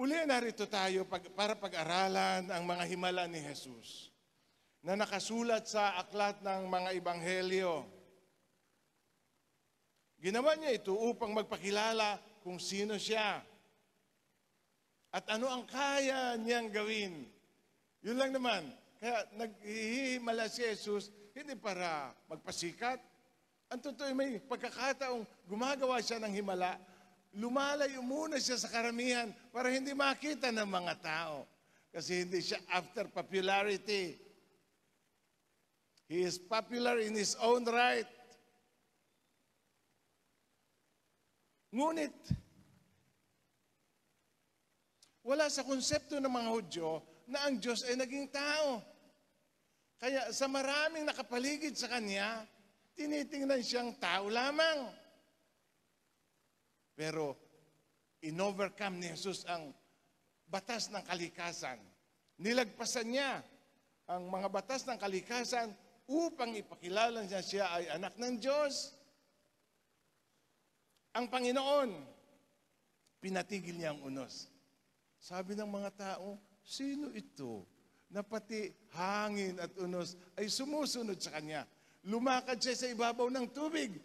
Muli narito tayo para pag-aralan ang mga himala ni Jesus na nakasulat sa aklat ng mga ebanghelyo. Ginawa niya ito upang magpakilala kung sino siya at ano ang kaya niyang gawin. Yun lang naman. Kaya naghihimala si Jesus hindi para magpasikat. Ang totoo may pagkakataong gumagawa siya ng himala, lumalayo muna siya sa karamihan para hindi makita ng mga tao. Kasi hindi siya after popularity. He is popular in his own right. Ngunit, wala sa konsepto ng mga Hudyo na ang Diyos ay naging tao. Kaya sa maraming nakapaligid sa Kanya, tinitingnan siyang tao lamang. Pero in-overcome ni Jesus ang batas ng kalikasan. Nilagpasan niya ang mga batas ng kalikasan upang ipakilala niya siya ay anak ng Diyos. Ang Panginoon, pinatigil niya ang unos. Sabi ng mga tao, sino ito na pati hangin at unos ay sumusunod sa Kanya? Lumakad siya sa ibabaw ng tubig.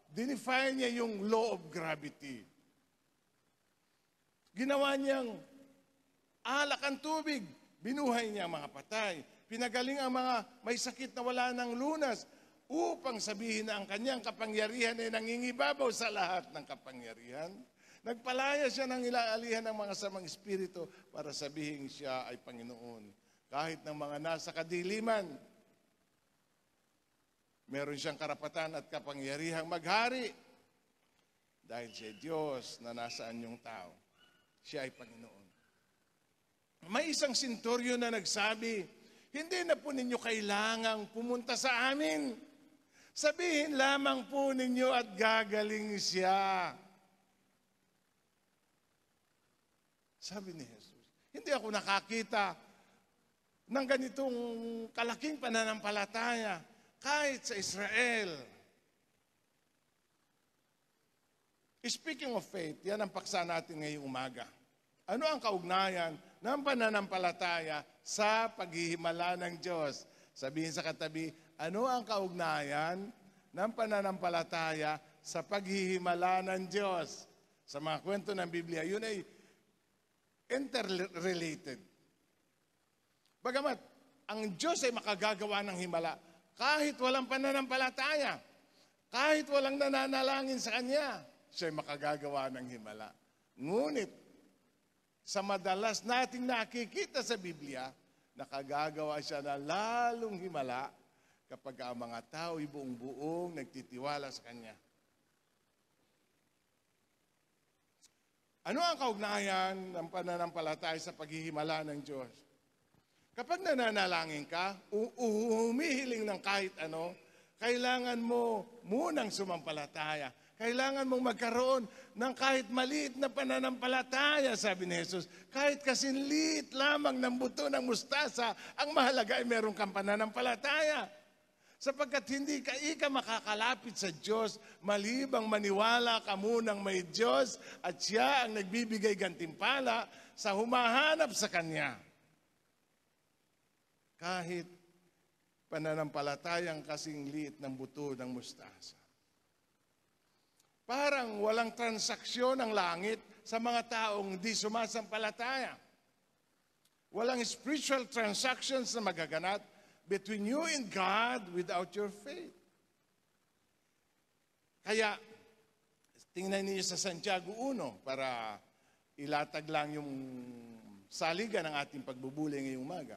Dinefine niya yung law of gravity. Ginawa niyang alak ang tubig. Binuhay niya ang mga patay. Pinagaling ang mga may sakit na wala ng lunas upang sabihin na ang kanyang kapangyarihan ay nangingibabaw sa lahat ng kapangyarihan. Nagpalaya siya ng ilaalihan ng mga samang espiritu para sabihin siya ay Panginoon. Kahit ng mga nasa kadiliman, meron siyang karapatan at kapangyarihang maghari. Dahil siya Diyos na nasaan yung tao. Siya ay Panginoon. May isang senturyo na nagsabi, hindi na po ninyo kailangang pumunta sa amin. Sabihin lamang po ninyo at gagaling siya. Sabi ni Jesus, hindi ako nakakita ng ganitong kalaking pananampalataya kahit sa Israel. Speaking of faith, yan ang paksa natin ngayong umaga. Ano ang kaugnayan ng pananampalataya sa paghihimala ng Diyos? Sabihin sa katabi, ano ang kaugnayan ng pananampalataya sa paghihimala ng Diyos? Sa mga kwento ng Biblia, yun ay interrelated. Bagamat, ang Diyos ay makagagawa ng himala kahit walang pananampalataya, kahit walang nananalangin sa Kanya, siya ay makagagawa ng himala. Ngunit, sa madalas nating nakikita sa Biblia, nakagagawa siya na lalong himala kapag ang mga tao ay buong-buong nagtitiwala sa Kanya. Ano ang kaugnayan ng pananampalataya sa paghihimala ng Diyos? Kapag nananalangin ka, humihiling ng kahit ano, kailangan mo munang sumampalataya. Kailangan mong magkaroon ng kahit maliit na pananampalataya, sabi ni Jesus. Kahit kasinliit lamang ng buto ng mustasa, ang mahalaga ay meron kang pananampalataya. Sapagkat hindi ka makakalapit sa Diyos, malibang maniwala ka munang may Diyos at siya ang nagbibigay gantimpala sa humahanap sa Kanya. Kahit pananampalatayang kasing liit ng buto ng mustasa. Parang walang transaksyon ng langit sa mga taong di sumasampalataya. Walang spiritual transactions na magaganap between you and God without your faith. Kaya, tingnan niyo sa Santiago 1 para ilatag lang yung saligan ng ating pagbubulay ngayong umaga.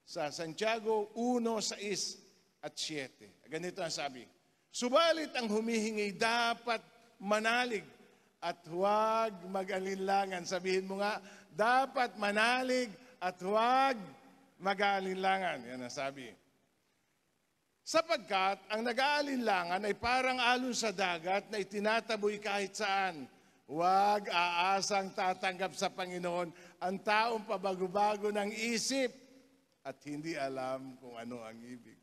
Sa Santiago 1:6 at 7. Ganito ang sabi, subalit ang humihingi dapat manalig at huwag mag-alinlangan. Sabihin mo nga, dapat manalig at huwag mag-aalinlangan. Yan ang sabi. Sapagkat ang nag-aalinlangan ay parang alon sa dagat na itinataboy kahit saan. Huwag aasang tatanggap sa Panginoon ang taong pabago-bago ng isip at hindi alam kung ano ang ibig.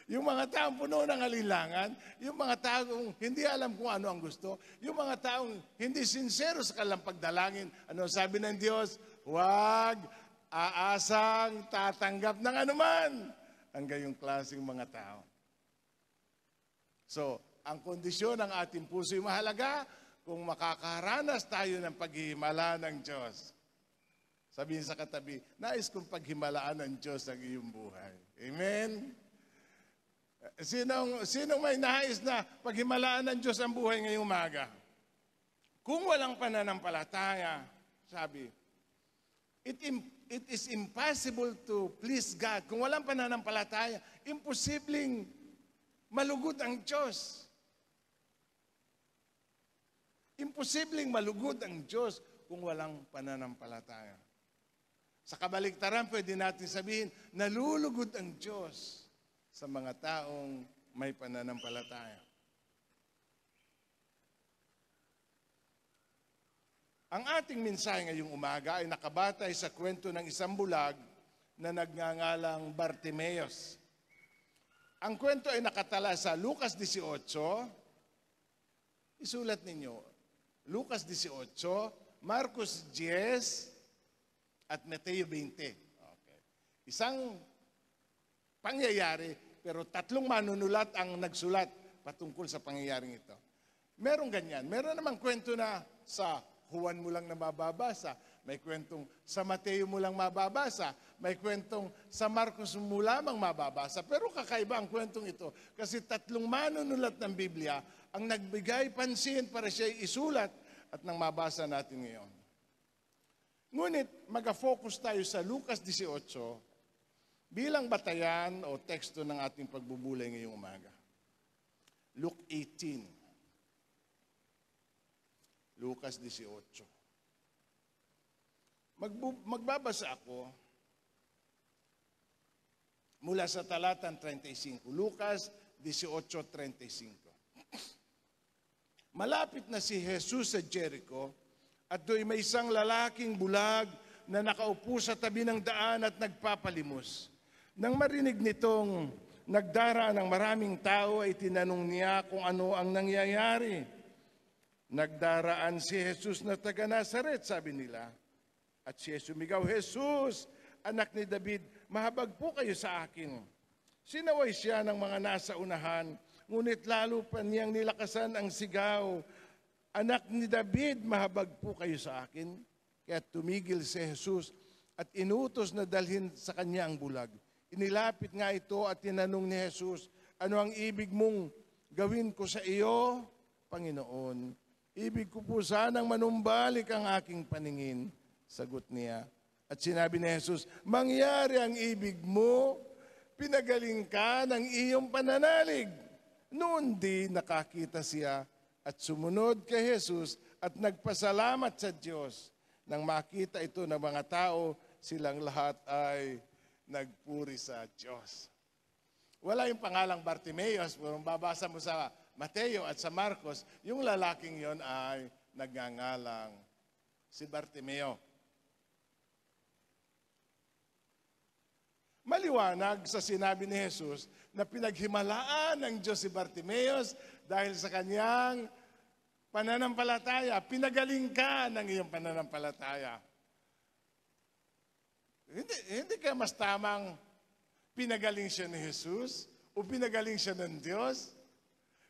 Yung mga taong puno ng alinlangan, yung mga taong hindi alam kung ano ang gusto, yung mga taong hindi sincero sa kanilang pagdalangin. Ano sabi ng Diyos? Huwag aasang tatanggap ng anuman ang gayong klaseng mga tao. So, ang kondisyon ng ating puso'y mahalaga kung makakaranas tayo ng paghihimala ng Diyos. Sabihin sa katabi, nais kong paghimalaan ng Diyos ang iyong buhay. Amen? Sinong may nais na paghimalaan ng Diyos ang buhay ngayong umaga? Kung walang pananampalataya, sabi, it is impossible to please God. Kung walang pananampalataya, imposibleng malugod ang Diyos. Imposibleng malugod ang Diyos kung walang pananampalataya. Sa kabaliktaran, pwede natin sabihin, nalulugod ang Diyos sa mga taong may pananampalataya. Ang ating mensahe ngayong umaga ay nakabatay sa kwento ng isang bulag na nagngangalang Bartimeos. Ang kwento ay nakatala sa Lucas 18, isulat ninyo, Lucas 18, Marcos 10, at Mateo 20. Okay. Isang pangyayari, pero tatlong manunulat ang nagsulat patungkol sa pangyayaring ito. Merong ganyan. Meron namang kwento na sa Juan mo lang na mababasa. May kwentong sa Mateo mo lang mababasa. May kwentong sa Marcos mo lamang mababasa. Pero kakaiba ang kwentong ito kasi tatlong manunulat ng Biblia ang nagbigay pansin para siya isulat at nang mabasa natin ngayon. Ngunit mag-focus tayo sa Lucas 18 bilang batayan o teksto ng ating pagbubulay ngayong umaga. Luke 18. Lucas 18. Magbabasa ako mula sa talatang 35. Lucas 18:35. Malapit na si Jesus sa Jericho at do'y may isang lalaking bulag na nakaupo sa tabi ng daan at nagpapalimos. Nang marinig nitong nagdaraan ng maraming tao ay tinanong niya kung ano ang nangyayari. Nagdaraan si Jesus na taga Nazaret, sabi nila. At si Jesus sumigaw, Jesus, anak ni David, mahabag po kayo sa akin. Sinaway siya ng mga nasa unahan, ngunit lalo pa niyang nilakasan ang sigaw, anak ni David, mahabag po kayo sa akin. Kaya tumigil si Jesus at inutos na dalhin sa kanya ang bulag. Inilapit nga ito at tinanong ni Jesus, ano ang ibig mong gawin ko sa iyo, Panginoon? Ibig ko po sanang manumbalik ang aking paningin. Sagot niya. At sinabi ni Jesus, mangyari ang ibig mo, pinagaling ka ng iyong pananalig. Noon din nakakita siya at sumunod kay Jesus at nagpasalamat sa Diyos. Nang makita ito ng mga tao, silang lahat ay nagpuri sa Diyos. Wala yung pangalang Bartimeos, kung babasa mo sa Mateo at sa Marcos, yung lalaking yon ay nagngangalang si Bartimeo. Maliwanag sa sinabi ni Jesus na pinaghimalaan ng Diyos si Bartimeos dahil sa kanyang pananampalataya. Pinagaling ka ng iyong pananampalataya. Hindi ka mas tamang pinagaling siya ni Jesus o pinagaling siya ng Diyos.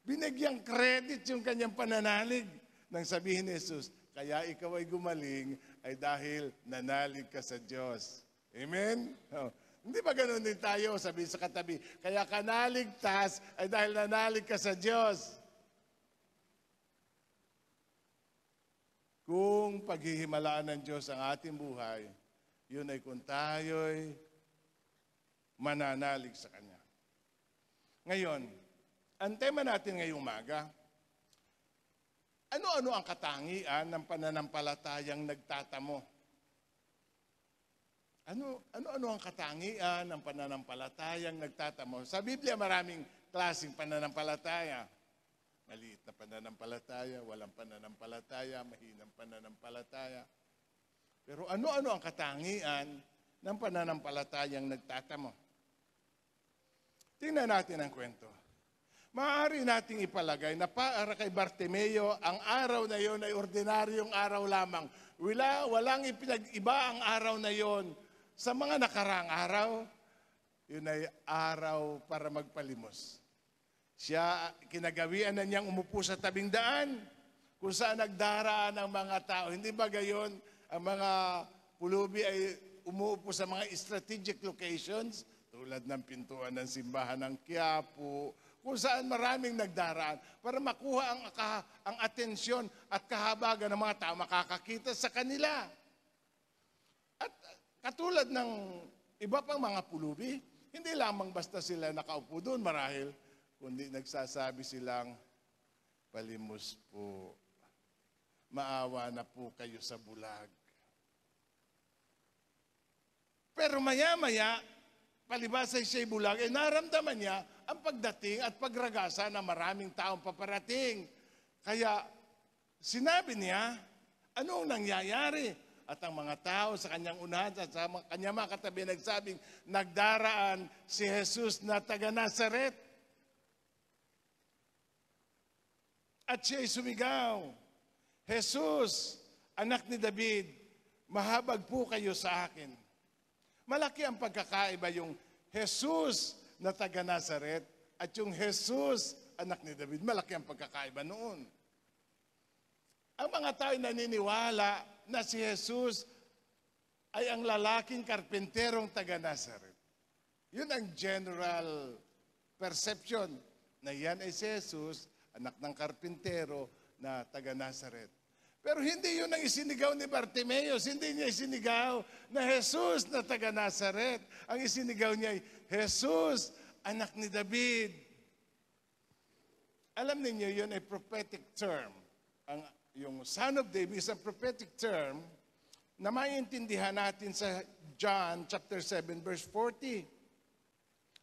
Binagyang credit yung kanyang pananalig nang sabihin ni Jesus, kaya ikaw ay gumaling ay dahil nanalig ka sa Diyos. Amen? Oh. Hindi ba ganun din tayo, sabihin sa katabi, kaya ka naligtas ay dahil nanalig ka sa Diyos. Kung paghihimalaan ng Diyos ang ating buhay, yun ay kung tayo'y mananalig sa Kanya. Ngayon, ang tema natin ngayong umaga, ano-ano ang katangian ng pananampalatayang nagtatamo? Ano-ano ang katangian ng pananampalatayang nagtatamo? Sa Biblia, maraming klaseng pananampalataya. Maliit na pananampalataya, walang pananampalataya, mahinang pananampalataya. Pero ano-ano ang katangian ng pananampalatayang nagtatamo? Tingnan natin ang kwento. Maaari nating ipalagay na para kay Bartimeo, ang araw na yon ay ordinaryong araw lamang. Walang ipinag-iba ang araw na yon. Sa mga nakaraang araw, yun ay araw para magpalimos. Siya, kinagawian na niyang umupo sa tabing daan, kung saan nagdaraan ang mga tao. Hindi ba gayon, ang mga pulubi ay umuupo sa mga strategic locations, tulad ng pintuan ng simbahan ng Quiapo, kung saan maraming nagdaraan para makuha ang atensyon at kahabagan ng mga tao makakakita sa kanila. At katulad ng iba pang mga pulubi, hindi lamang basta sila nakaupo doon marahil, kundi nagsasabi silang, palimos po, maawa na po kayo sa bulag. Pero maya-maya, palibas ay siya'y bulag, naramdaman niya ang pagdating at pagragasa ng maraming taong paparating. Kaya sinabi niya, ano ang nangyayari? At ang mga tao sa kanyang unahan at sa kanyang mga katabi nagsabing, nagdaraan si Jesus na taga Nazaret. At siya'y sumigaw, Jesus, anak ni David, mahabag po kayo sa akin. Malaki ang pagkakaiba yung Jesus na taga Nazaret at yung Jesus, anak ni David. Malaki ang pagkakaiba noon. Ang mga tao naniniwala na si Jesus ay ang lalaking karpenterong taga Nazaret. Yun ang general perception na yan ay si Jesus, anak ng karpentero na taga Nazaret. Pero hindi yun ang isinigaw ni Bartimeus. Hindi niya isinigaw na Jesus na taga Nazaret. Ang isinigaw niya ay Jesus, anak ni David. Alam niyo yun ay prophetic term. Yung son of David is a prophetic term na maiintindihan natin sa John chapter 7 verse 40.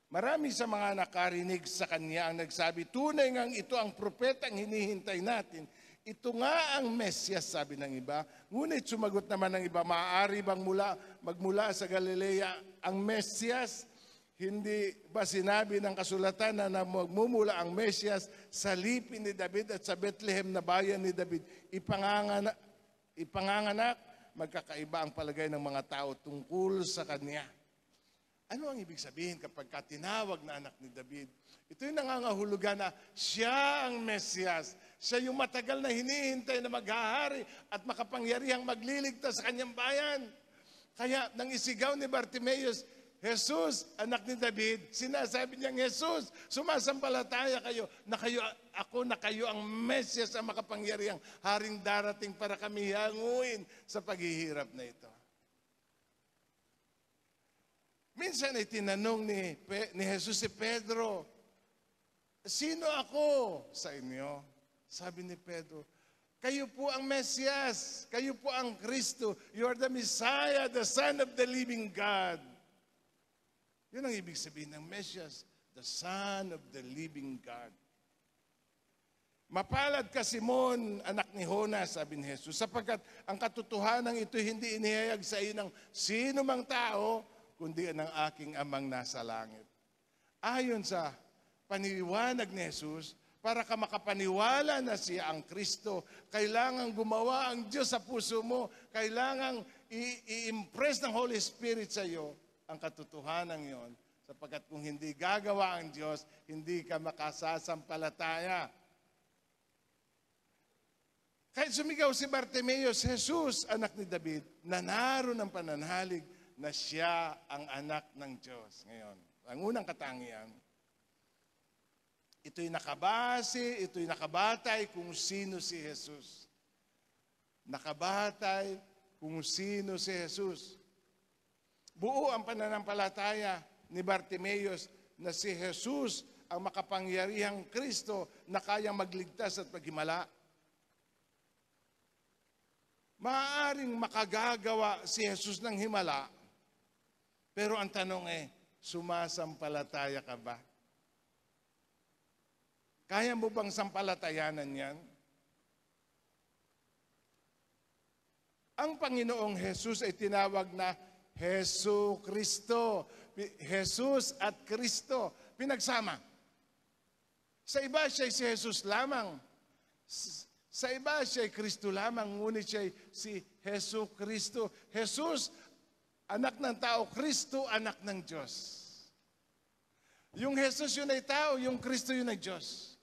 Marami sa mga nakarinig sa kanya ang nagsabi, tunay ngang ito ang propetang hinihintay natin. Ito nga ang Mesyas, sabi ng iba. Ngunit sumagot naman ng iba, maaari bang magmula sa Galilea ang Mesyas? Hindi ba sinabi ng kasulatan na magmumula ang Mesyas sa lipin ni David at sa Bethlehem na bayan ni David? Ipanganganak, magkakaiba ang palagay ng mga tao tungkol sa kanya. Ano ang ibig sabihin kapag tinawag na anak ni David? Ito yung nangangahulugan na siya ang Mesyas. Siya yung matagal na hinihintay na maghahari at makapangyarihang magliligtas sa kanyang bayan. Kaya nang isigaw ni Bartimeus, Jesus, anak ni David, sinasabi niyang, Jesus, sumasampalataya kayo na kayo ang Mesyas ang makapangyarihang haring darating para kami hanguin sa paghihirap na ito. Minsan ay tinanong ni Jesus si Pedro, sino ako sa inyo? Sabi ni Pedro, kayo po ang Mesyas, kayo po ang Kristo, you are the Messiah, the Son of the living God. Yun ang ibig sabihin ng Mesyas, the Son of the living God. Mapalad ka Simon, anak ni Jonas, sabi ni Jesus, sapagkat ang katotohanan ito hindi inihayag sa iyo ng sino mang tao, kundi ng aking amang nasa langit. Ayon sa paniniwanag ni Jesus, para ka makapaniwala na siya ang Kristo, kailangan gumawa ang Diyos sa puso mo, kailangan i-impress ng Holy Spirit sa iyo ang katotohanan yon. Sapagkat kung hindi gagawa ang Diyos, hindi ka makasasampalataya. Kahit sumigaw si Bartimeus, Jesus, anak ni David, nanaro ng pananalig na siya ang anak ng Diyos. Ngayon, ang unang katangian, ito'y nakabase, ito'y nakabatay kung sino si Jesus. Nakabatay kung sino si Jesus. Buo ang pananampalataya ni Bartimeus na si Jesus ang makapangyarihang Kristo na kayang magligtas at maghimala. Maaaring makagagawa si Jesus ng himala, pero ang tanong sumasampalataya ka ba? Kaya mo bang sampalatayanan yan? Ang Panginoong Jesus ay tinawag na Jesu Kristo. Jesus at Kristo. pinagsama. Sa iba siya'y si Jesus lamang. Sa iba siya'y Kristo lamang, ngunit siya'y si Jesu Kristo. Jesus, anak ng tao, Kristo, anak ng Diyos. Yung Jesus yun ay tao, yung Kristo yun ay Diyos.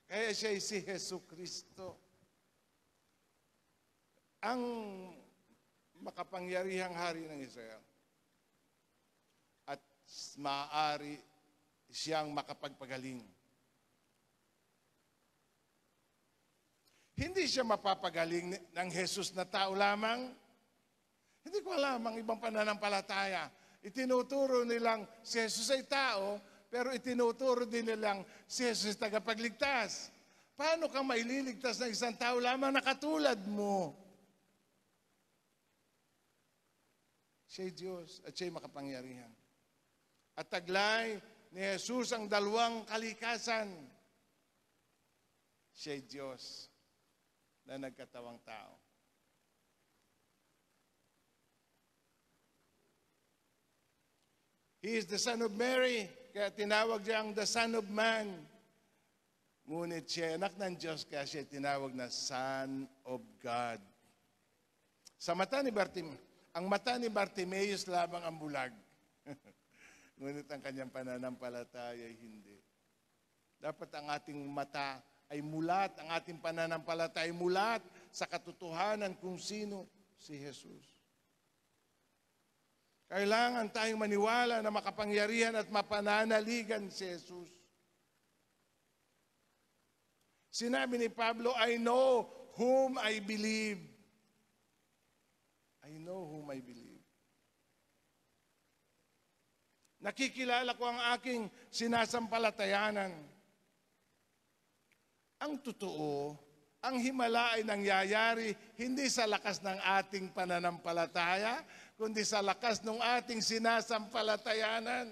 Kaya siya'y si Jesu Kristo. Ang makapangyarihang hari ng Israel. At maaari siyang makapagpagaling. Hindi siya mapapagaling ng Jesus na tao lamang. Hindi ko alam ang ibang pananampalataya. Itinuturo nilang si Jesus ay tao, pero itinuturo din nilang si Jesus ay tagapagligtas. Paano ka maililigtas ng isang tao lamang na katulad mo? Siya'y Diyos at siya'y makapangyarihan. At taglay ni Jesus ang dalawang kalikasan. Siya'y Diyos na nagkatawang tao. He is the Son of Mary, kaya tinawag siyang the Son of Man. Ngunit siya anak ng Diyos, kaya siya tinawag na Son of God. Sa mata ni ang mata ni Bartimaeus lamang ang bulag. Ngunit ang kanyang pananampalataya ay hindi. Dapat ang ating mata ay mulat, ang ating pananampalataya ay mulat sa katotohanan kung sino si Jesus. Kailangan tayong maniwala na makapangyarihan at mapananaligan si Jesus. Sinabi ni Pablo, I know whom I believe. I know whom I believe. Nakikilala ko ang aking sinasampalatayanan. Ang totoo, ang himala ay nangyayari hindi sa lakas ng ating pananampalataya, kundi sa lakas ng ating sinasampalatayanan.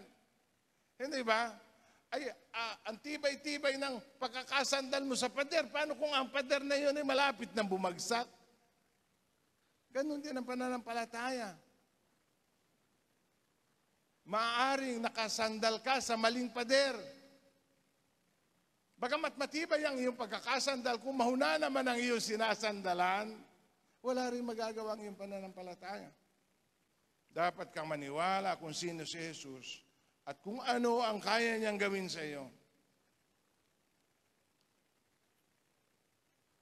Hindi ba? Ay, ang tibay-tibay ng pagkakasandal mo sa pader. Paano kung ang pader na yun ay malapit na bumagsak? Ganon din ang pananampalataya. Maaaring nakasandal ka sa maling pader. Bagamat matibay ang iyong pagkakasandal, kung mahuna naman ang iyong sinasandalan, wala rin magagawa ang iyong pananampalataya. Dapat kang maniwala kung sino si Jesus at kung ano ang kaya niyang gawin sa iyo.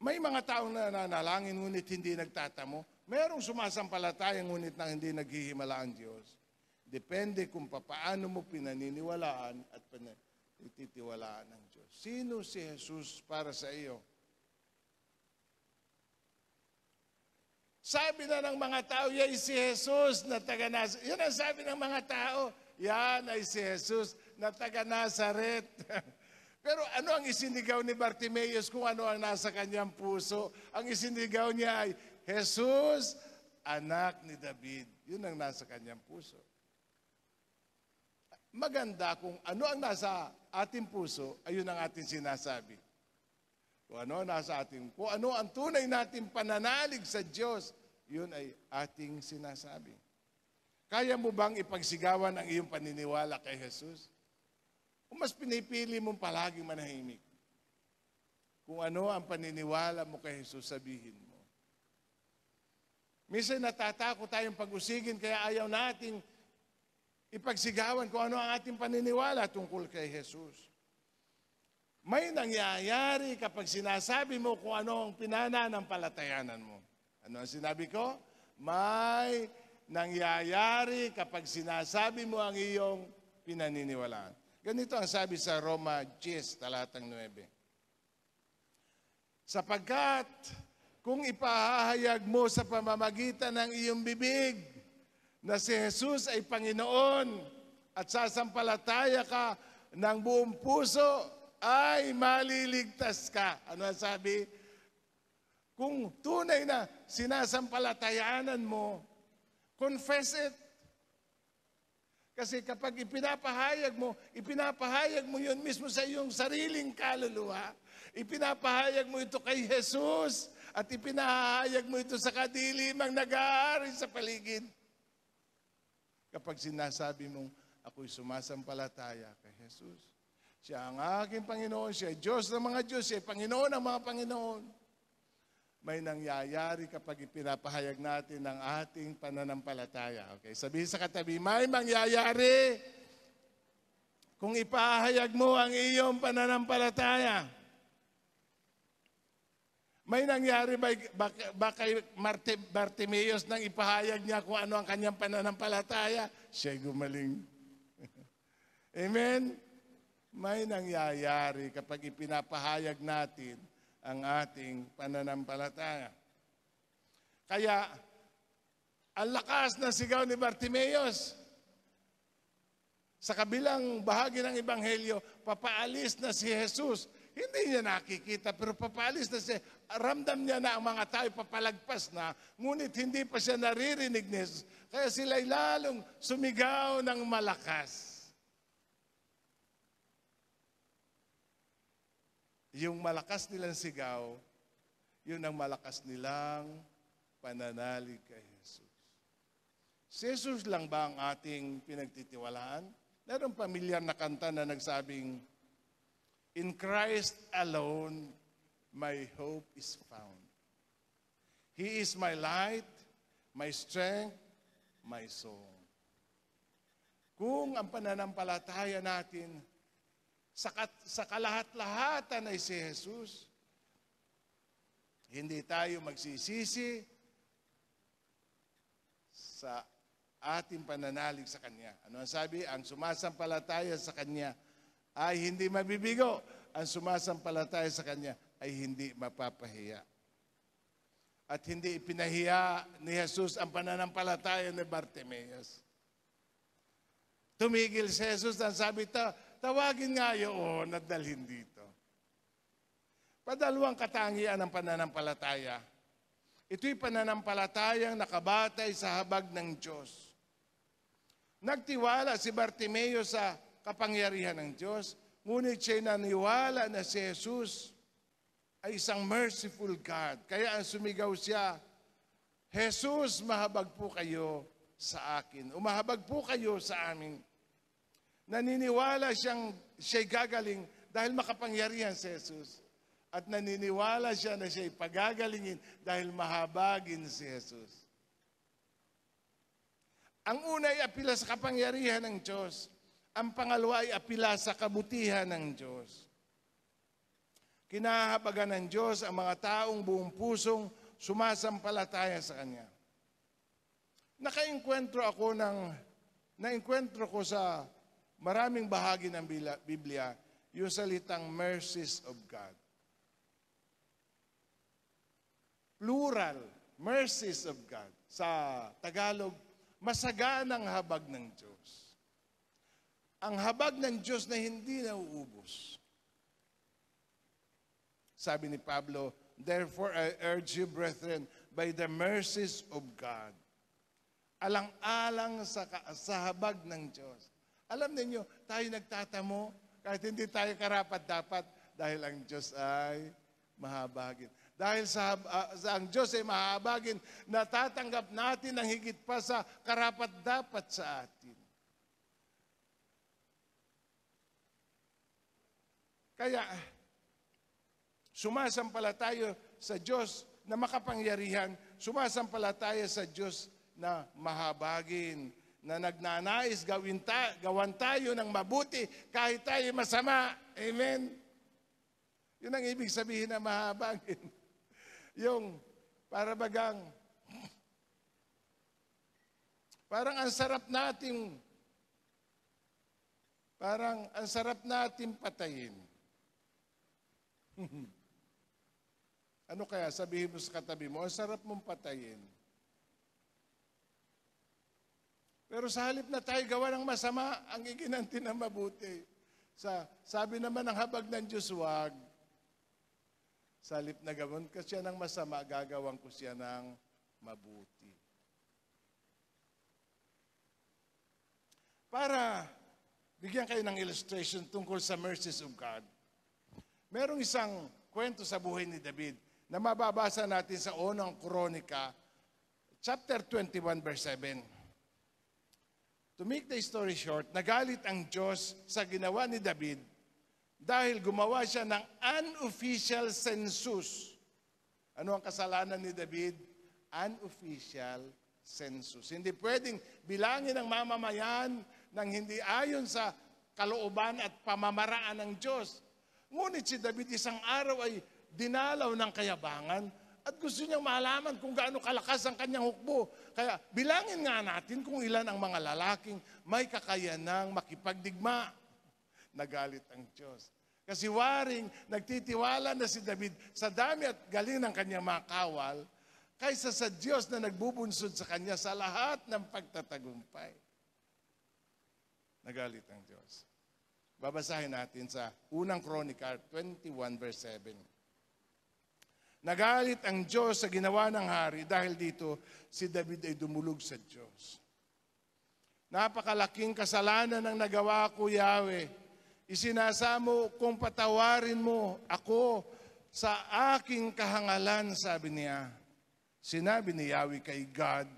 May mga taong nananalangin ngunit hindi nagtatamo. Mayroong sumasampalataya ngunit na hindi naghihimala ang Diyos. Depende kung paano mo pinaniniwalaan at ititiwalaan ng Diyos. Sino si Jesus para sa iyo? Sabi na ng mga tao, yan si Jesus na taga Nazaret. Yan ang sabi ng mga tao, yan ay si Jesus na taga Nazaret. Pero ano ang isinigaw ni Bartimaeus kung ano ang nasa kanyang puso? Ang isinigaw niya ay, Jesus, anak ni David. Yun ang nasa kanyang puso. Maganda kung ano ang nasa ating puso, ayun ang ating sinasabi. Kung ano nasa ating, kung ano ang tunay nating pananalig sa Diyos, yun ay ating sinasabi. Kaya mo bang ipagsigawan ang iyong paniniwala kay Jesus? O mas pinipili mong palaging manahimik? Kung ano ang paniniwala mo kay Jesus, sabihin mo. Minsan natatakot tayong pag-usigin, kaya ayaw nating ipagsigawan kung ano ang ating paniniwala tungkol kay Jesus. May nangyayari kapag sinasabi mo kung ano ang pinananampalatayanan mo. Ano ang sinabi ko? May nangyayari kapag sinasabi mo ang iyong pinaniniwalaan. Ganito ang sabi sa Roma 10, talatang 9. Sapagkat kung ipahahayag mo sa pamamagitan ng iyong bibig na si Jesus ay Panginoon at sasampalataya ka ng buong puso, ay maliligtas ka. Ano ang sabi? Kung tunay na sinasampalatayanan mo, confess it. Kasi kapag ipinapahayag mo yun mismo sa iyong sariling kaluluwa, ipinapahayag mo ito kay Jesus, at ipinahayag mo ito sa kadilimang nag-aari sa paligid. kapag sinasabi mong, ako'y sumasampalataya kay Jesus. Siya ang aking Panginoon, siya ay Diyos ng mga Diyos, siya ay Panginoon ng mga Panginoon. May nangyayari kapag ipinapahayag natin ang ating pananampalataya. Okay, sabihin sa katabi, may mangyayari kung ipahayag mo ang iyong pananampalataya. May nangyari ba kay Bartimeus nang ipahayag niya kung ano ang kanyang pananampalataya? Siya'y gumaling. Amen? May nangyayari kapag ipinapahayag natin ang ating pananampalataya. Kaya, ang lakas na sigaw ni Bartimeus, sa kabilang bahagi ng Ebanghelyo, papaalis na si Jesus. Hindi niya nakikita, pero papaalis na siya. Ramdam niya na ang mga tao papalagpas na, ngunit hindi pa siya naririnig ni Jesus. Kaya sila'y lalong sumigaw ng malakas. Yung malakas nilang sigaw, yun ang malakas nilang pananalig kay Jesus. Si Jesus lang ba ang ating pinagtitiwalaan? Merong pamilyar na kanta na nagsabing, in Christ alone, my hope is found. He is my light, my strength, my song. Kung ang pananampalataya natin sa kalahat-lahatan ay si Jesus, hindi tayo magsisisi sa ating pananalig sa Kanya. Ano ang sabi? Ang sumasampalataya sa Kanya ay hindi mabibigo. Ang sumasampalataya sa Kanya ay hindi mapapahiya. At hindi ipinahiya ni Jesus ang pananampalataya ni Bartimeus. Tumigil si Jesus at sabi, tawagin nga yun at dalhin dito. Padalawang katangian ng pananampalataya. Ito'y pananampalatayang nakabatay sa habag ng Diyos. Nagtiwala si Bartimeus sa kapangyarihan ng Diyos, ngunit siya'y naniwala na si Jesus ay isang merciful God. Kaya ang sumigaw siya, Jesus, mahabag po kayo sa akin. Umahabag po kayo sa amin. Naniniwala siya'y gagaling dahil makapangyarihan si Jesus. At naniniwala siya na siya'y pagagalingin dahil mahabagin si Jesus. Ang una ay apila sa kapangyarihan ng Diyos. Ang pangalawa ay apila sa kabutihan ng Diyos. Kinahabagan ng Diyos ang mga taong buong pusong sumasampalataya sa Kanya. Naengkwentro ko sa maraming bahagi ng Biblia yung salitang mercies of God. Plural, mercies of God. Sa Tagalog, masaganang habag ng Diyos. Ang habag ng Diyos na hindi nauubos. Sabi ni Pablo, therefore I urge you, brethren, by the mercies of God. Alang-alang sa habag ng Diyos. Alam niyo, tayo nagtatamo, kahit hindi tayo karapat-dapat, dahil ang Diyos ay mahabagin. Dahil ang Diyos ay mahabagin, natatanggap natin ang higit pa sa karapat-dapat sa atin. Kaya, sumasampalataya sa Diyos na makapangyarihan, sumasampalataya sa Diyos na mahabagin, na nagnanais gawan tayo ng mabuti kahit tayo masama. Amen? Yun ang ibig sabihin na mahabagin. Yung parang ang sarap natin patayin. Ano kaya sabihin mo sa katabi mo, ang sarap mong patayin. Pero sa halip na tayo gawa ng masama, ang iginanti na mabuti. Sabi naman ng habag ng Diyos, wag. Sa halip na gawin ko siya ng masama, gagawin ko siya ng mabuti. Para bigyan kayo ng illustration tungkol sa mercies of God. Merong isang kwento sa buhay ni David na mababasa natin sa unang Kronika, chapter 21, verse 7. To make the story short, nagalit ang Diyos sa ginawa ni David dahil gumawa siya ng unofficial census. Ano ang kasalanan ni David? Unofficial census. Hindi pwedeng bilangin ang mamamayan ng hindi ayon sa kalooban at pamamaraan ng Diyos. Ngunit si David isang araw ay dinalaw ng kayabangan at gusto niyang malaman kung gaano kalakas ang kanyang hukbo. Kaya bilangin nga natin kung ilan ang mga lalaking may kakayanang makipagdigma. Nagalit ang Diyos. Kasi waring nagtitiwala na si David sa dami at galing ng kanyang mga kawal kaysa sa Diyos na nagbubunsod sa kanya sa lahat ng pagtatagumpay. Nagalit ang Diyos. Babasahin natin sa unang Chronicle 21 verse 7. Nagalit ang Diyos sa ginawa ng hari dahil dito si David ay dumulog sa Diyos. Napakalaking kasalanan ang nagawa ko, Yahweh. Isinasamo kung patawarin mo ako sa aking kahangalan, sabi niya. Sinabi ni Yahweh kay God,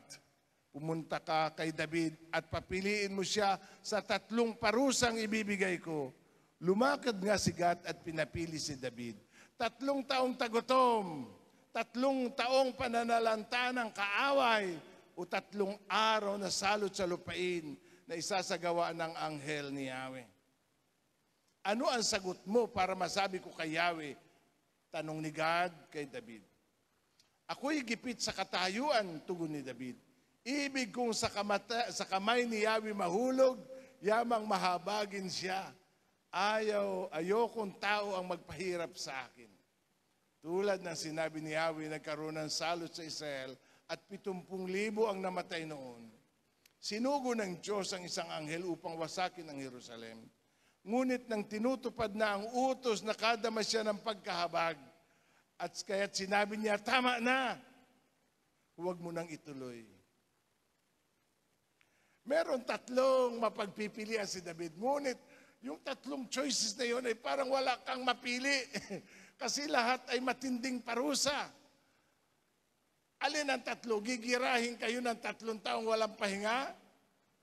pumunta ka kay David at papiliin mo siya sa 3 parusang ibibigay ko. Lumakad nga si Gad at pinapili si David. 3 taong tagutom, 3 taong pananalanta ng kaaway, o 3 araw na salot sa lupain na isasagawa ng anghel ni Yahweh. Ano ang sagot mo para masabi ko kay Yahweh? Tanong ni Gad kay David. Ako'y gipit sa katayuan, tugon ni David. Ibig kong sa kamay ni Yahweh mahulog, yamang mahabagin siya. Ayokong tao ang magpahirap sa akin. Tulad ng sinabi ni Yahweh, nagkaroon ng salot sa Israel at 70,000 ang namatay noon. Sinugo ng Diyos ang isang anghel upang wasakin ang Jerusalem. Ngunit nang tinutupad na ang utos, nakadama siya ng pagkahabag. At kaya't sinabi niya, tama na, huwag mo nang ituloy. Meron 3 mapagpipilian si David. Ngunit yung 3 choices na yun ay parang wala kang mapili. Kasi lahat ay matinding parusa. Alin ang 3? Gigirahin kayo ng 3 taong walang pahinga?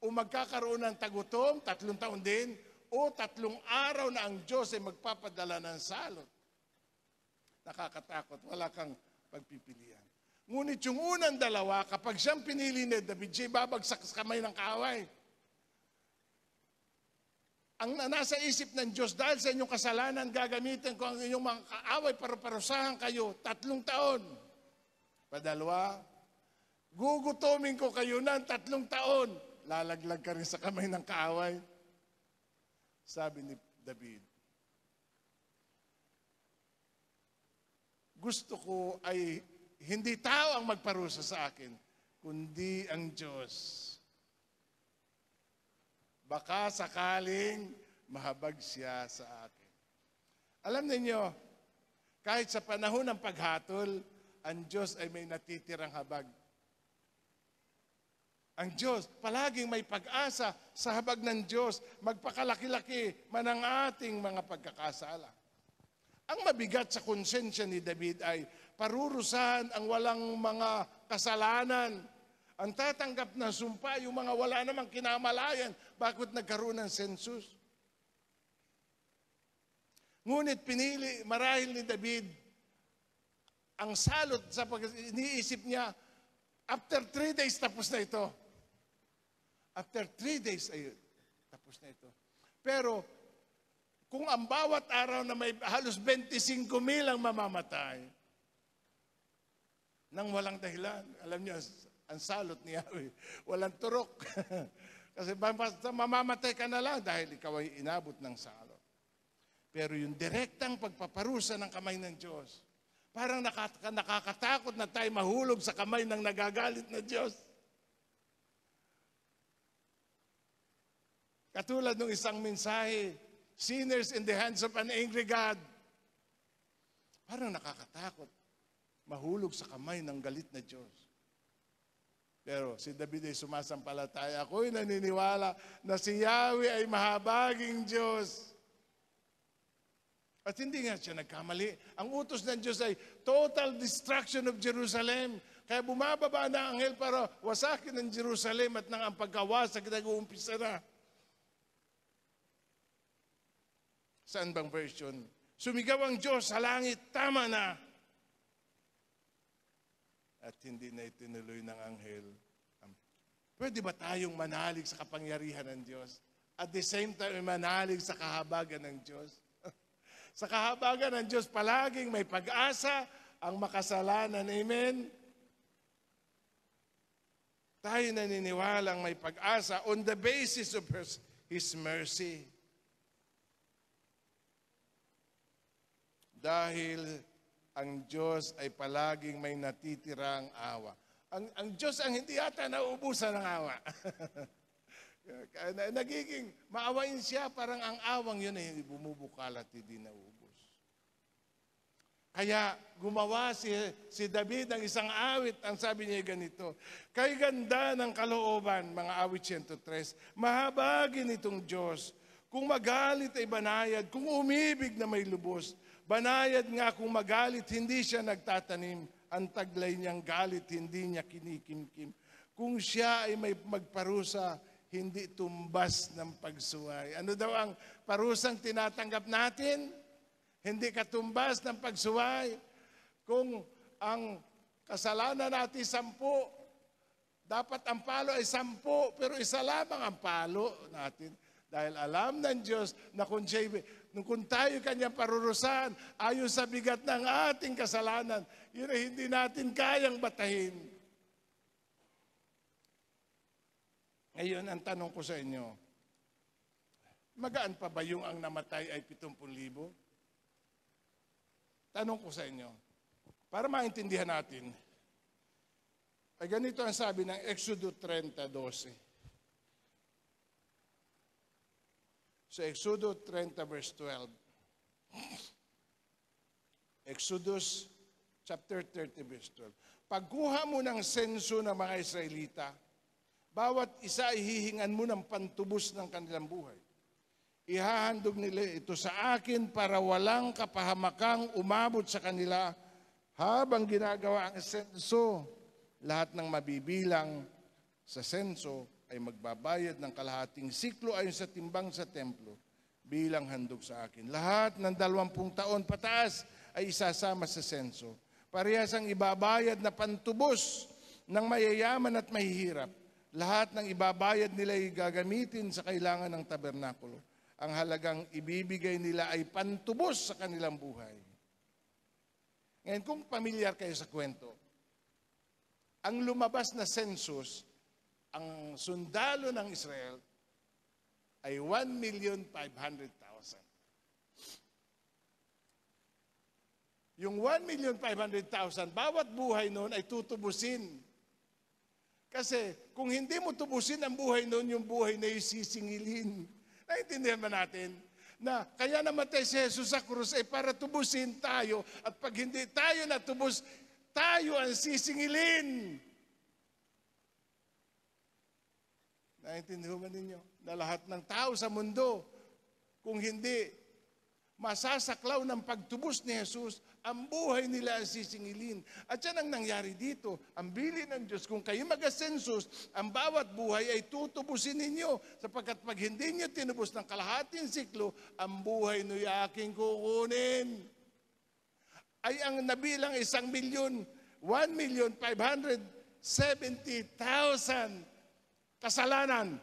O magkakaroon ng tagutom, 3 taon din? O 3 araw na ang Diyos ay magpapadala ng salot? Nakakatakot, wala kang pagpipilian. Ngunit yung unang 2, kapag siyang pinili ni David, siya babagsak sa kamay ng kaaway. Ang nasa isip ng Diyos, dahil sa inyong kasalanan, gagamitin ko ang inyong mga kaaway para parusahan kayo 3 taon. 2, gugutomin ko kayo ng 3 taon. Lalaglag ka rin sa kamay ng kaaway. Sabi ni David, gusto ko ay hindi tao ang magparusa sa akin, kundi ang Diyos. Baka sakaling mahabag siya sa akin. Alam niyo, kahit sa panahon ng paghatol, ang Diyos ay may natitirang habag. Ang Diyos, palaging may pag-asa sa habag ng Diyos, magpakalaki-laki man ang ating mga pagkakasala. Ang mabigat sa konsensya ni David ay parurusahan ang walang mga kasalanan. Ang tatanggap ng sumpa, yung mga wala namang kinamalayan, bakit nagkaroon ng census? Ngunit pinili marahil ni David ang salot sa iniisip niya, after 3 days tapos na ito. After 3 days, ayun, tapos na ito. Pero, kung ang bawat araw na may halos 25,000 ang mamamatay, nang walang dahilan, alam niyo, ang salot ni Yahweh, walang turok. Kasi basta mamamatay ka na lang dahil ikaw ay inabot ng salot. Pero yung direktang pagpaparusa ng kamay ng Diyos, parang nakakatakot na tayo mahulog sa kamay ng nagagalit na Diyos. Katulad ng isang mensahe, sinners in the hands of an angry God. Parang nakakatakot. Mahulog sa kamay ng galit na Diyos. Pero si David ay sumasampalataya. Ako'y naniniwala na si Yahweh ay mahabaging Diyos. At hindi nga siya nagkamali. Ang utos ng Diyos ay total destruction of Jerusalem. Kaya bumababa na ang anghel para wasakin ng Jerusalem at nang ang pagkawasak nag-uumpisa na. Saan bang version? Sumigaw ang Diyos sa langit, tama na. At hindi na itinuloy ng anghel. Pwede ba tayong manalig sa kapangyarihan ng Diyos? At the same time, manalig sa kahabagan ng Diyos? Sa kahabagan ng Diyos, palaging may pag-asa ang makasalanan. Amen? Tayo naniniwalang may pag-asa on the basis of His mercy. Dahil ang Diyos ay palaging may natitirang awa. Ang Diyos ang hindi yata nauubusan ng awa. Nagiging maawain siya, parang ang awang yun ay bumubukal at hindi nauubos. Kaya gumawa si David ng isang awit, ang sabi niya ganito, kay ganda ng kalooban, mga awit 103, mahabagin itong Diyos. Kung magalit ay banayad, kung umibig na may lubos, banayad nga kung magalit, hindi siya nagtatanim. Ang taglay niyang galit, hindi niya kinikimkim. Kung siya ay may magparusa, hindi tumbas ng pagsuway. Ano daw ang parusang tinatanggap natin? Hindi katumbas ng pagsuway. Kung ang kasalanan natin 10, dapat ang palo ay 10, pero isa lamang ang palo natin. Dahil alam ng Diyos na kung tayo kanyang parurusahan, ayon sa bigat ng ating kasalanan, yun ay hindi natin kayang batahin. Ngayon, ang tanong ko sa inyo, magaan pa ba yung ang namatay ay 70,000? Tanong ko sa inyo, para maintindihan natin, ay ganito ang sabi ng Exodus 30:12. Sa Exodus 30 verse 12. Exodus chapter 30 verse 12. Pagkuha mo ng senso ng mga Israelita, bawat isa ay hihingan mo ng pantubos ng kanilang buhay. Ihahandog nila ito sa akin para walang kapahamakang umabot sa kanila habang ginagawa ang senso. Lahat ng mabibilang sa senso ay magbabayad ng kalahating siklo ayon sa timbang sa templo bilang handog sa akin. Lahat ng 20 taon pataas ay isasama sa senso. Parehas ang ibabayad na pantubos ng mayayaman at mahihirap. Lahat ng ibabayad nila ay gagamitin sa kailangan ng tabernakulo. Ang halagang ibibigay nila ay pantubos sa kanilang buhay. Ngayon, kung pamilyar kayo sa kwento, ang lumabas na census, ang sundalo ng Israel ay 1,500,000. Yung 1,500,000, bawat buhay noon ay tutubusin. Kasi kung hindi mo tubusin ang buhay noon, yung buhay na sisingilin. Naintindihan ba natin? Na kaya namatay si Jesus sa krus ay para tubusin tayo. At pag hindi tayo natubos, tayo ang sisingilin. Naintindihan ba ninyo? Na lahat ng tao sa mundo, kung hindi masasaklaw ng pagtubos ni Jesus, ang buhay nila ang sisingilin. At yan ang nangyari dito. Ang bilin ng Diyos, kung kayo mag-census, ang bawat buhay ay tutubusin ninyo. Sapagkat pag hindi nyo tinubos ng kalahating siklo, ang buhay nyo'y aking kukunin. Ay ang nabilang 1,570,000 kasalanan.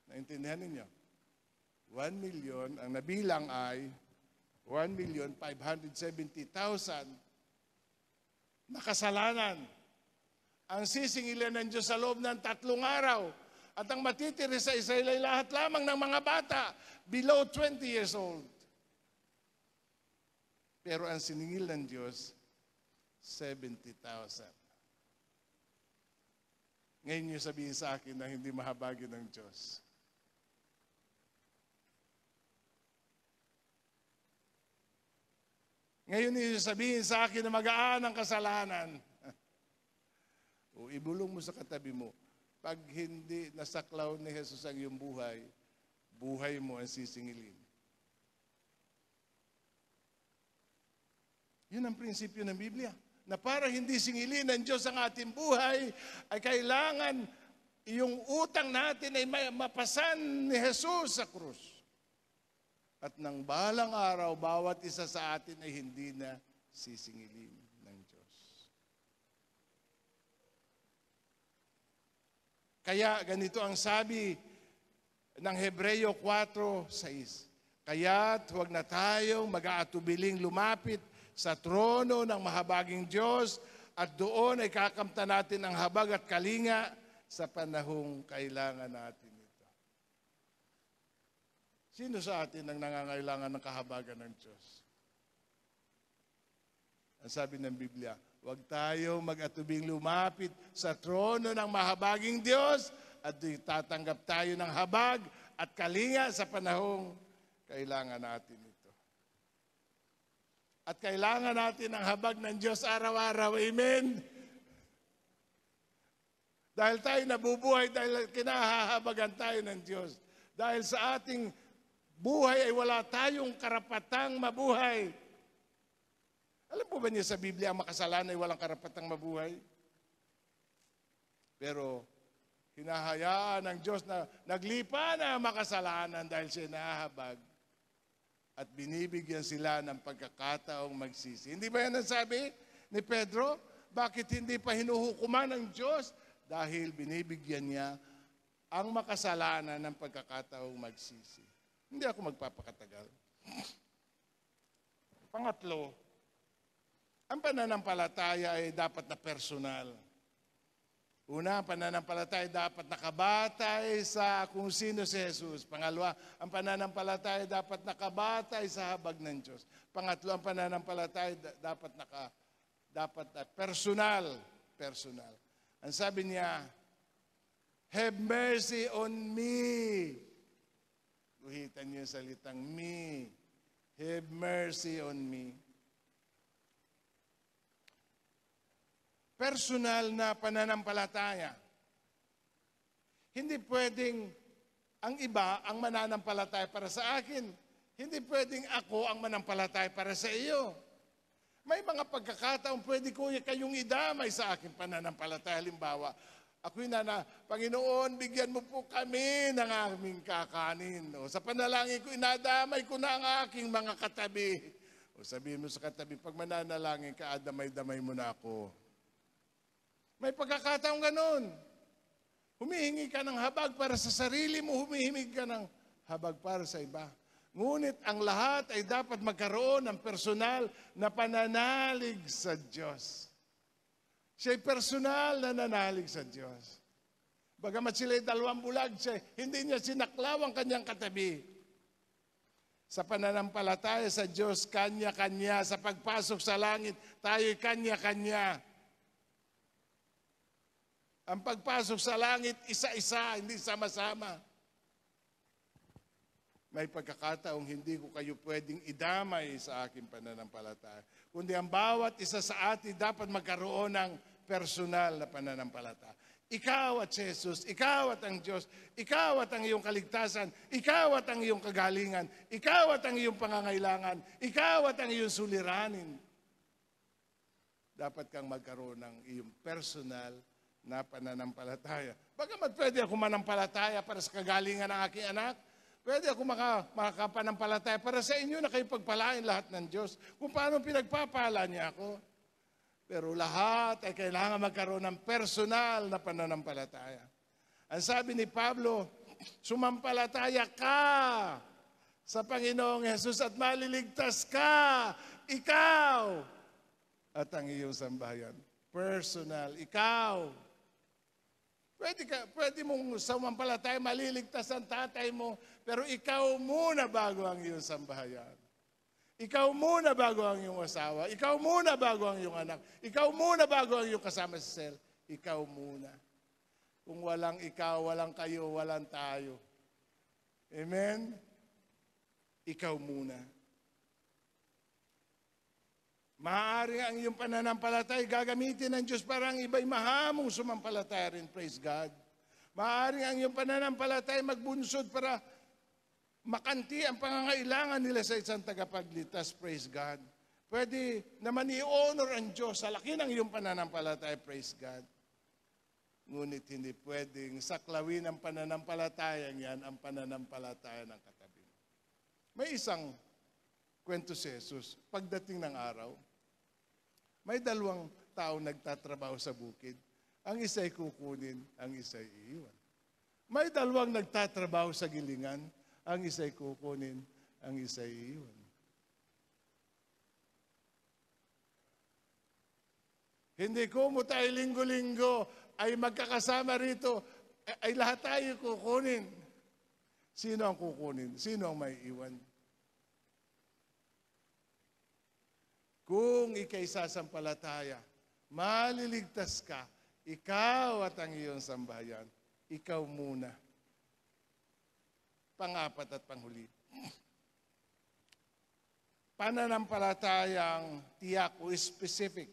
Naintindihan ninyo? 1,000,000, ang nabilang ay 1,570,000 na kasalanan. Ang sisingilan ng Diyos sa loob ng 3 araw. At ang matitiri sa Israel ay lahat lamang ng mga bata below 20 years old. Pero ang siningil ng Diyos, 70,000. Ngayon niyo sabihin sa akin na hindi mahabagin ng Diyos. Ngayon niyo sabihin sa akin na magaan ang kasalanan. O ibulong mo sa katabi mo, pag hindi nasaklaw ni Jesus ang iyong buhay, buhay mo ang sisingilin. Yun ang prinsipyo ng Biblia. na para hindi singilin ng Diyos ang ating buhay, ay kailangan yung utang natin ay mapasan ni Jesus sa krus. At nang balang araw, bawat isa sa atin ay hindi na sisingilin ng Diyos. Kaya ganito ang sabi ng Hebreo 4:6. Kaya't huwag na tayong mag-aatubiling lumapit sa trono ng mahabaging Diyos at doon ay kakamtan natin ang habag at kalinga sa panahong kailangan natin ito. Sino sa atin ang nangangailangan ng kahabagan ng Diyos? Ang sabi ng Biblia, huwag tayong mag-atubing lumapit sa trono ng mahabaging Diyos at tatanggap tayo ng habag at kalinga sa panahong kailangan natin ito. At kailangan natin ang habag ng Diyos araw-araw. Amen? Dahil tayo nabubuhay, dahil kinahahabagan tayo ng Diyos. Dahil sa ating buhay ay wala tayong karapatang mabuhay. Alam po ba niyo sa Biblia, ang makasalanan ay walang karapatang mabuhay? Pero hinahayaan ng Diyos na naglipa na ang makasalanan dahil siya nahahabag. At binibigyan sila ng pagkakataong magsisi. Hindi ba yan ang sabi ni Pedro? Bakit hindi pa hinuhukuman ng Diyos? Dahil binibigyan niya ang makasalanan ng pagkakataong magsisi. Hindi ako magpapakatagal. Pangatlo, ang pananampalataya ay dapat na personal. Una, ang pananampalataya dapat nakabatay sa kung sino si Jesus. Pangalawa, ang pananampalataya dapat nakabatay sa habag ng Diyos. Pangatlo, ang pananampalataya dapat personal. Personal. Ang sabi niya, have mercy on me. Guhitan niyo yung salitang me. Have mercy on me. Personal na pananampalataya. Hindi pwedeng ang iba ang mananampalataya para sa akin. Hindi pwedeng ako ang manampalataya para sa iyo. May mga pagkakataon pwede ko kayong idamay sa akin pananampalataya. Halimbawa, ako'y Panginoon, bigyan mo po kami ng aming kakanin. O, sa panalangin ko, inadamay ko na ang aking mga katabi. O sabihin mo sa katabi, pag mananalangin ka, adamay-damay mo na ako. May pagkakataong ganun. Humihingi ka ng habag para sa sarili mo, humihingi ka ng habag para sa iba. Ngunit ang lahat ay dapat magkaroon ng personal na pananalig sa Diyos. Siya'y personal na nanalig sa Diyos. Bagamat sila'y dalawang bulag, hindi niya sinaklaw ang kanyang katabi. Sa pananampalataya sa Diyos, kanya-kanya. Sa pagpasok sa langit, tayo'y kanya-kanya. Ang pagpasok sa langit, isa-isa, hindi sama-sama. May pagkakataong hindi ko kayo pwedeng idamay sa aking pananampalataya. Kundi ang bawat isa sa atin dapat magkaroon ng personal na pananampalataya. Ikaw at Jesus, ikaw at ang Diyos, ikaw at ang iyong kaligtasan, ikaw at ang iyong kagalingan, ikaw at ang iyong pangangailangan, ikaw at ang iyong suliranin. Dapat kang magkaroon ng iyong personal na pananampalataya. Bagamat pwede ako manampalataya para sa kagalingan ng aking anak, pwede ako makapanampalataya para sa inyo na kayo pagpalain lahat ng Diyos. Kung paano pinagpapala niya ako. Pero lahat ay kailangan magkaroon ng personal na pananampalataya. Ang sabi ni Pablo, sumampalataya ka sa Panginoong Jesus at maliligtas ka, ikaw at ang iyong sambahayan. Personal, ikaw. Pwede mong sumampalataya, maliligtas ang tatay mo, pero ikaw muna bago ang iyong sambahayan. Ikaw muna bago ang iyong asawa. Ikaw muna bago ang iyong anak. Ikaw muna bago ang iyong kasama sa cell. Ikaw muna. Kung walang ikaw, walang kayo, walang tayo. Amen? Ikaw muna. Maaari ang iyong pananampalataya gagamitin ng Diyos para ang iba'y mahamong sumampalataya rin. Praise God. Maaari ang iyong pananampalataya magbunsod para makanti ang pangangailangan nila sa isang tagapagligtas. Praise God. Pwede naman i-honor ang Diyos sa laki ng iyong pananampalataya, praise God. Ngunit hindi pwedeng saklawin ang pananampalatayang yan, ang pananampalataya ng katabi. May isang kwento si Jesus. Pagdating ng araw, may dalawang tao nagtatrabaho sa bukid. Ang isa'y kukunin, ang isa'y iiwan. May dalawang nagtatrabaho sa gilingan, ang isa'y kukunin, ang isa'y iiwan. Hindi ko mo tayo linggo-linggo ay magkakasama rito, ay lahat tayo kukunin. Sino ang kukunin? Sino ang may iwan? Kung ika'y sasampalataya, maliligtas ka, ikaw at ang iyong sambahayan, ikaw muna. Pangapat at panghuli. Pananampalatayang tiyak o specific.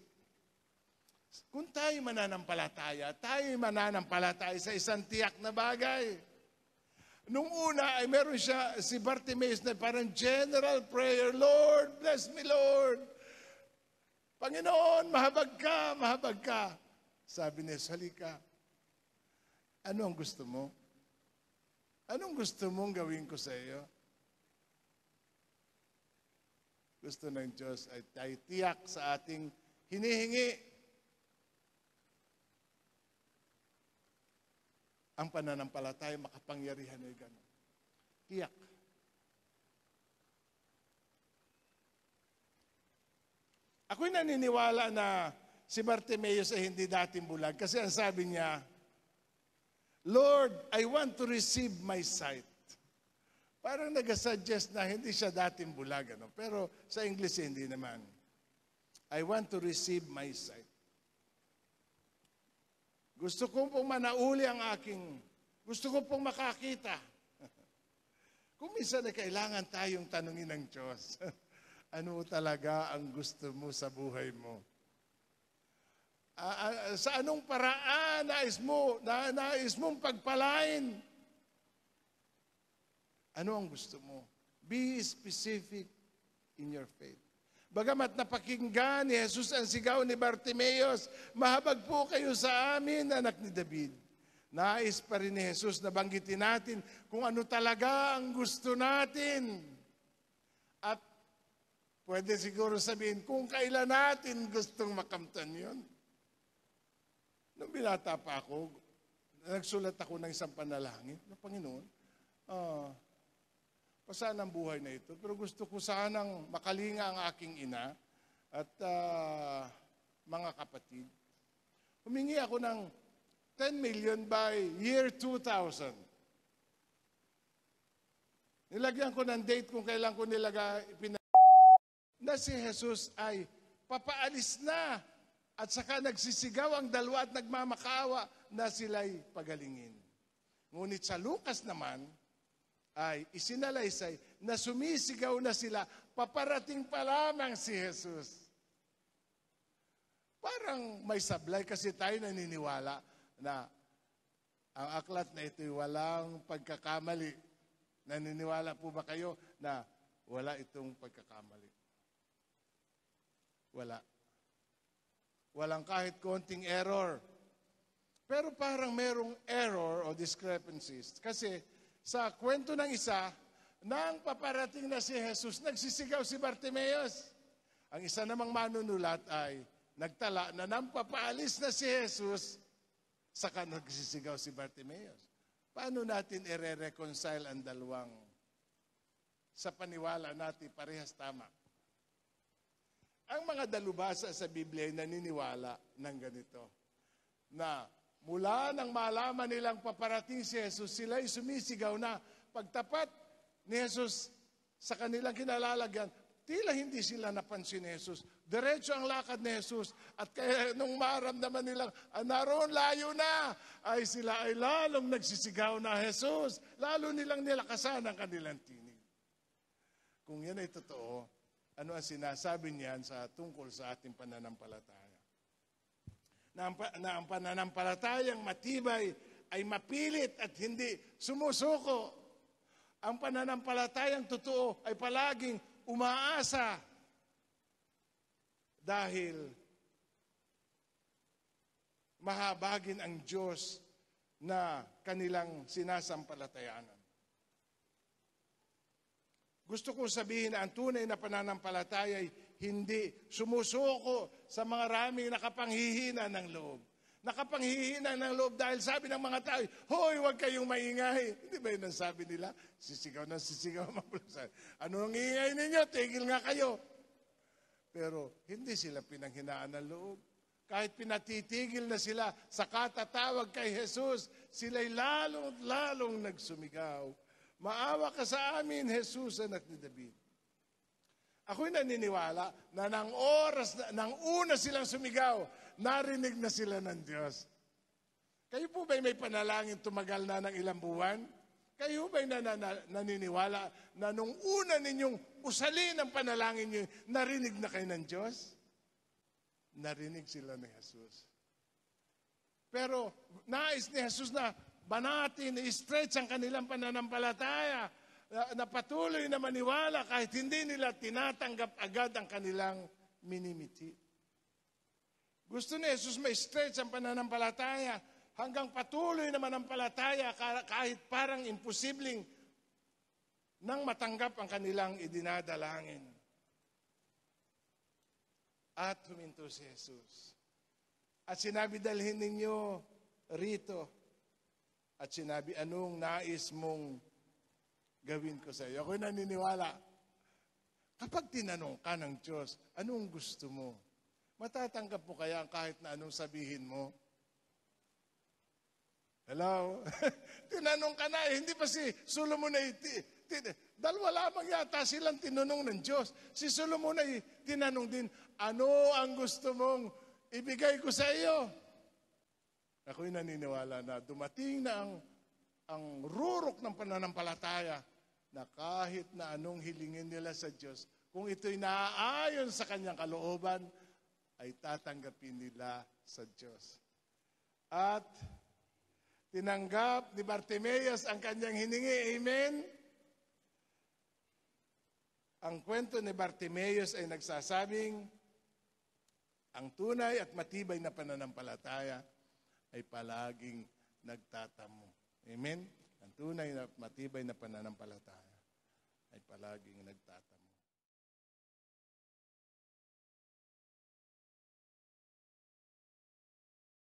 Kung tayo mananampalataya sa isang tiyak na bagay. Nung una ay meron siya, si Bartimaeus na parang general prayer, Lord, bless me, Lord. Panginoon, mahabag ka, mahabag ka. Sabi niya, halika. Ano ang gusto mo? Anong gusto mong gawin ko sa iyo? Gusto ng Diyos ay tayo tiyak sa ating hinihingi. Ang pananampalataya, makapangyarihan ay gano'n. Tiyak. Ako'y naniniwala na si Bartimaeus ay hindi dating bulag kasi ang sabi niya, Lord, I want to receive my sight. Parang nag-suggest na hindi siya dating bulag. Ano? Pero sa English hindi naman. I want to receive my sight. Gusto ko pong manauli ang gusto ko pong makakita. Kung minsan ay kailangan tayong tanungin ng Diyos, ano talaga ang gusto mo sa buhay mo? Sa anong paraan nais mong pagpalain? Ano ang gusto mo? Be specific in your faith. Bagamat napakinggan ni Jesus ang sigaw ni Bartimaeus, mahabag po kayo sa amin, anak ni David. Nais pa rin ni Jesus na banggitin natin kung ano talaga ang gusto natin. At pwede siguro sabihin kung kailan natin gustong makamtan yun. Nung binata pa ako, nagsulat ako ng isang panalangin ng Panginoon. Pasaan ang buhay na ito. Pero gusto ko sanang makalinga ang aking ina at mga kapatid. Humingi ako ng 10 million by year 2000. Nilagyan ko ng date kung kailan ko na si Jesus ay papaalis na at saka nagsisigaw ang dalawa at nagmamakaawa na sila'y pagalingin. Ngunit sa Lucas naman, ay isinalaysay na sumisigaw na sila, paparating pa lamang si Jesus. Parang may sablay kasi tayo naniniwala na ang aklat na ito'y walang pagkakamali. Naniniwala po ba kayo na wala itong pagkakamali? Wala. Walang kahit konting error. Pero parang merong error o discrepancies. Kasi sa kwento ng isa, nang paparating na si Jesus, nagsisigaw si Bartimaeus. Ang isa namang manunulat ay nagtala na nang papaalis na si Jesus, saka nagsisigaw si Bartimaeus. Paano natin i-reconcile ang dalawang sa paniwala natin parehas tama? Ang mga dalubhasa sa Biblia ay naniniwala ng ganito, na mula nang malaman nilang paparating si Jesus, sila'y sumisigaw na pagtapat ni Jesus sa kanilang kinalalagyan, tila hindi sila napansin ni Jesus. Diretso ang lakad ni Jesus at kaya nung maramdaman nilang naroon layo na, ay sila ay lalong nagsisigaw na Jesus. Lalo nilang nilakasan ang kanilang tinig. Kung yan ay totoo, ano ang sinasabi niyan tungkol sa ating pananampalataya? Na ang pananampalatayang matibay ay mapilit at hindi sumusuko. Ang pananampalatayang totoo ay palaging umaasa. dahil mahabagin ang Diyos na kanilang sinasampalatayanan. Gusto kong sabihin na ang tunay na pananampalataya ay hindi sumusuko sa mga raming nakapanghihina ng loob. Nakapanghihina ng loob dahil sabi ng mga tao, hoy, huwag kayong maingay. Hindi ba yun ang sabi nila? Sisigaw na sisigaw. Ano ang ingay ninyo? Tigil nga kayo. Pero hindi sila pinanghinaan ng loob. Kahit pinatitigil na sila sa katatawag kay Jesus, sila'y lalong nagsumigaw. Maawa ka sa amin, Jesus, anak ni David. Ako'y naniniwala na nang una silang sumigaw, narinig na sila ng Diyos. Kayo po ba'y may panalangin tumagal na ng ilang buwan? Kayo ba'y naniniwala na nung una ninyong usalin ang panalangin niyo, narinig na kayo ng Diyos? Narinig sila ni Jesus. Pero nais ni Jesus na banatin, i-stretch ang kanilang pananampalataya, na patuloy na maniwala kahit hindi nila tinatanggap agad ang kanilang minimiti. Gusto ni Jesus ma-stretch ang pananampalataya hanggang patuloy na manampalataya kahit parang imposibleng nang matanggap ang kanilang idinadalangin. At huminto si Jesus. At sinabi, dalhin ninyo rito. At sinabi, anong nais mong gawin ko sa iyo? Ako'y naniniwala. Kapag tinanong ka ng Diyos, anong gusto mo? Matatanggap mo kaya kahit na anong sabihin mo? Hello? Tinanong ka na, hindi pa si Solomon ay dalawa lamang yata silang tinanong ng Diyos. Si Solomon ay tinanong din, ano ang gusto mong ibigay ko sa iyo? Ako'y naniniwala na dumating na ang rurok ng pananampalataya na kahit na anong hilingin nila sa Diyos, kung ito'y naaayon sa kanyang kalooban, ay tatanggapin nila sa Diyos. At tinanggap ni Bartimeus ang kanyang hiningi. Amen? Ang kwento ni Bartimeus ay nagsasabing, ang tunay at matibay na pananampalataya ay palaging nagtatamo. Amen? Ang tunay at matibay na pananampalataya ay palaging nagtatamo.